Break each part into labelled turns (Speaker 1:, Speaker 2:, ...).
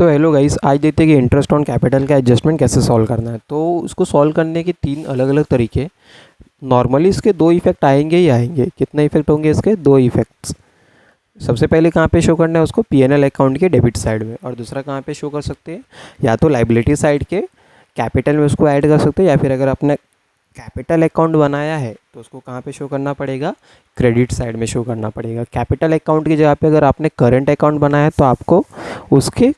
Speaker 1: तो hello guys, आज देखते हैं कि इंटरेस्ट ऑन कैपिटल का एडजस्टमेंट कैसे सॉल्व करना है। तो उसको सॉल्व करने के तीन अलग अलग तरीके। नॉर्मली इसके दो इफेक्ट आएंगे ही आएंगे। कितने इफेक्ट होंगे इसके? दो इफेक्ट्स। सबसे पहले कहाँ पे शो करना है उसको? पीएनएल अकाउंट के डेबिट साइड में। और दूसरा कहाँ पे शो कर सकते हैं? या तो लाइबिलिटी साइड के कैपिटल में उसको ऐड कर सकते हैं, या फिर अगर आपने कैपिटल अकाउंट बनाया है तो उसको कहाँ पे शो करना पड़ेगा? क्रेडिट साइड में शो करना पड़ेगा। कैपिटल अकाउंट की जगह पे अगर आपने करंट अकाउंट बनाया है तो आपको उसके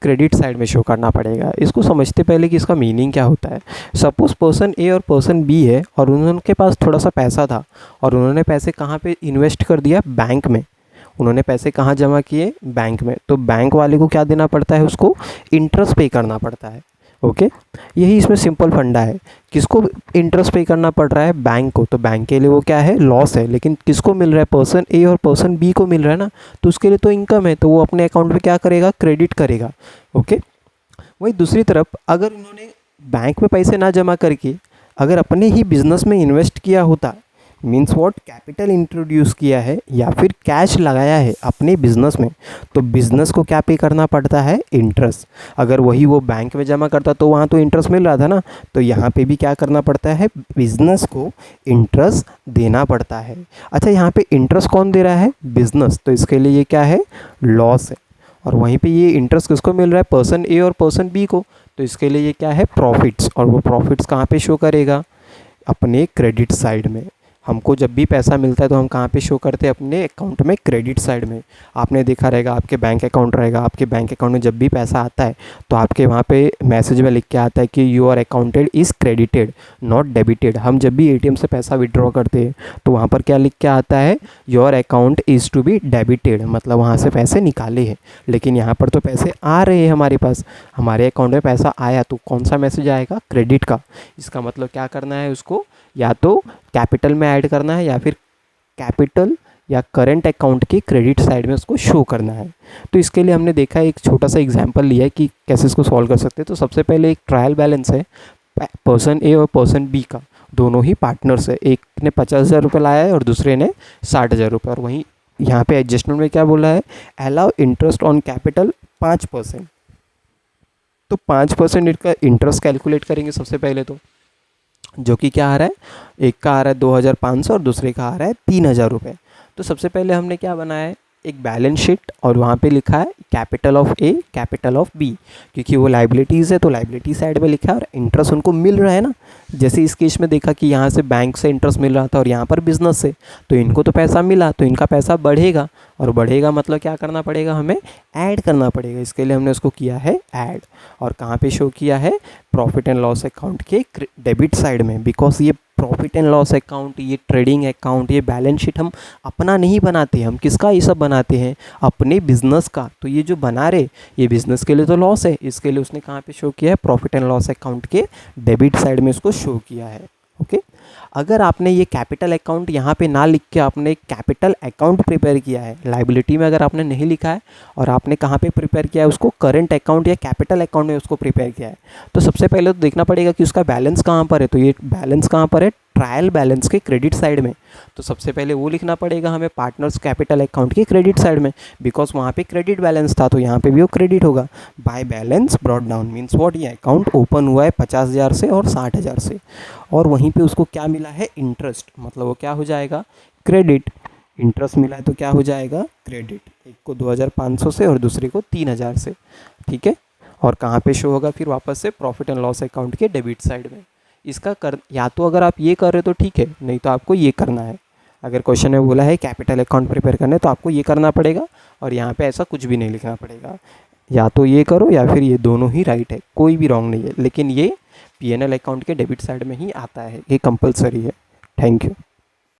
Speaker 1: क्रेडिट साइड में शो करना पड़ेगा। इसको समझते पहले कि इसका मीनिंग क्या होता है। सपोज पर्सन ए और पर्सन बी है और उनके पास थोड़ा सा पैसा था और उन्होंने पैसे कहाँ पे इन्वेस्ट कर दिया? बैंक में। उन्होंने पैसे कहाँ जमा किए? बैंक में। तो बैंक वाले को क्या देना पड़ता है? उसको इंटरेस्ट पे करना पड़ता है। ओके, यही इसमें सिंपल फंडा है। किसको इंटरेस्ट पे करना पड़ रहा है? बैंक को। तो बैंक के लिए वो क्या है? लॉस है। लेकिन किसको मिल रहा है? पर्सन ए और पर्सन बी को मिल रहा है ना, तो उसके लिए तो इनकम है, तो वो अपने अकाउंट में क्या करेगा? क्रेडिट करेगा। ओके, वही दूसरी तरफ अगर उन्होंने बैंक में पैसे ना जमा करके अगर अपने ही बिजनेस में इन्वेस्ट किया होता, मीन्स व्हाट, कैपिटल इंट्रोड्यूस किया है या फिर कैश लगाया है अपने बिजनेस में, तो बिजनेस को क्या पे करना पड़ता है? इंटरेस्ट। अगर वही वो बैंक में जमा करता तो वहाँ तो इंटरेस्ट मिल रहा था ना, तो यहाँ पे भी क्या करना पड़ता है? बिजनेस को इंटरेस्ट देना पड़ता है। अच्छा, यहाँ पे इंटरेस्ट कौन दे रहा है? बिजनेस। तो इसके लिए ये क्या है? लॉस है। और वहीं पे ये इंटरेस्ट किसको मिल रहा है? पर्सन ए और पर्सन बी को। तो इसके लिए ये क्या है? प्रॉफिट्स। और वो प्रॉफिट्स कहाँ पे शो करेगा? अपने क्रेडिट साइड में। हमको जब भी पैसा मिलता है तो हम कहाँ पे शो करते हैं? अपने अकाउंट में, क्रेडिट साइड में। आपने देखा रहेगा, आपके बैंक अकाउंट रहेगा, आपके बैंक अकाउंट में जब भी पैसा आता है तो आपके वहाँ पे मैसेज में लिख के आता है कि your accounted is credited not debited. हम जब भी एटीएम से पैसा विड्रॉ करते हैं तो वहाँ पर क्या लिख के आता है? Your account is to be debited, मतलब वहाँ से पैसे निकाले हैं। लेकिन यहाँ पर तो पैसे आ रहे हैं हमारे पास, हमारे अकाउंट में पैसा आया, तो कौन सा मैसेज आएगा? क्रेडिट का। इसका मतलब क्या करना है? उसको या तो कैपिटल में ऐड करना है या फिर कैपिटल या करंट अकाउंट के क्रेडिट साइड में उसको शो करना है। तो इसके लिए हमने देखा एक छोटा सा एग्जांपल लिया है कि कैसे इसको सॉल्व कर सकते हैं। तो सबसे पहले एक ट्रायल बैलेंस है पर्सन ए और पर्सन बी का, दोनों ही पार्टनर्स है। एक ने 50,000 रुपये लाया है और दूसरे ने 60,000 रुपये। और वहीं यहाँ पे एडजस्टमेंट में क्या बोला है? Allow interest on capital 5%। तो 5% का इंटरेस्ट कैलकुलेट करेंगे सबसे पहले, तो जो कि क्या आ रहा है? एक का आ रहा है 2,500 और दूसरे का आ रहा है 3,000 रुपये। तो सबसे पहले हमने क्या बनाया है? एक बैलेंस शीट, और वहाँ पे लिखा है capital of A, capital of B, क्योंकि वो लाइबिलिटीज़ है तो लाइबिलिटी साइड में लिखा है और इंटरेस्ट उनको मिल रहा है ना। जैसे इस केस में देखा कि यहाँ से बैंक से इंटरेस्ट मिल रहा था और यहाँ पर बिजनेस से, तो इनको तो पैसा मिला, तो इनका पैसा बढ़ेगा। और बढ़ेगा मतलब क्या करना पड़ेगा? हमें ऐड करना पड़ेगा। इसके लिए हमने उसको किया है ऐड। और कहाँ पे शो किया है? प्रॉफिट एंड लॉस अकाउंट के डेबिट साइड में। बिकॉज ये प्रॉफिट एंड लॉस अकाउंट, ये ट्रेडिंग अकाउंट, ये बैलेंस शीट हम अपना नहीं बनाते, हम किसका ये सब बनाते हैं? अपने बिजनेस का। तो ये जो बना रहे, ये बिजनेस के लिए तो लॉस है, इसके लिए उसने कहाँ पे शो किया है? प्रॉफिट एंड लॉस अकाउंट के डेबिट साइड में उसको शो किया है। ओके, अगर आपने ये कैपिटल अकाउंट यहाँ पे ना लिख के आपने कैपिटल अकाउंट प्रिपेयर किया है, लाइबिलिटी में अगर आपने नहीं लिखा है और आपने कहाँ पे प्रिपेयर किया है? उसको करंट अकाउंट या कैपिटल अकाउंट में उसको प्रिपेयर किया है, तो सबसे पहले तो देखना पड़ेगा कि उसका बैलेंस कहाँ पर है। तो ये बैलेंस कहाँ पर है? ट्रायल बैलेंस के क्रेडिट साइड में। तो सबसे पहले वो लिखना पड़ेगा हमें पार्टनर्स कैपिटल अकाउंट के क्रेडिट साइड में, बिकॉज वहाँ पे क्रेडिट बैलेंस था तो यहाँ पे भी वो क्रेडिट होगा। By balance brought down means what, ये अकाउंट ओपन हुआ है 50,000 से और 60,000 से, और वहीं पे उसको क्या मिला है? इंटरेस्ट। मतलब वो क्या हो जाएगा? क्रेडिट। इंटरेस्ट मिला है तो क्या हो जाएगा? क्रेडिट। एक को 2,500 से और दूसरे को 3,000 से। ठीक है, और कहाँ पे शो होगा फिर? वापस से प्रॉफिट एंड लॉस अकाउंट के डेबिट साइड में। इसका या तो अगर आप ये कर रहे हो तो ठीक है, नहीं तो आपको ये करना है। अगर क्वेश्चन में बोला है कैपिटल अकाउंट प्रिपेयर करने, तो आपको ये करना पड़ेगा और यहाँ पे ऐसा कुछ भी नहीं लिखना पड़ेगा। या तो ये करो या फिर ये, दोनों ही राइट है, कोई भी रॉन्ग नहीं है। लेकिन ये पीएनएल अकाउंट के डेबिट साइड में ही आता है, ये कंपलसरी है। Thank you.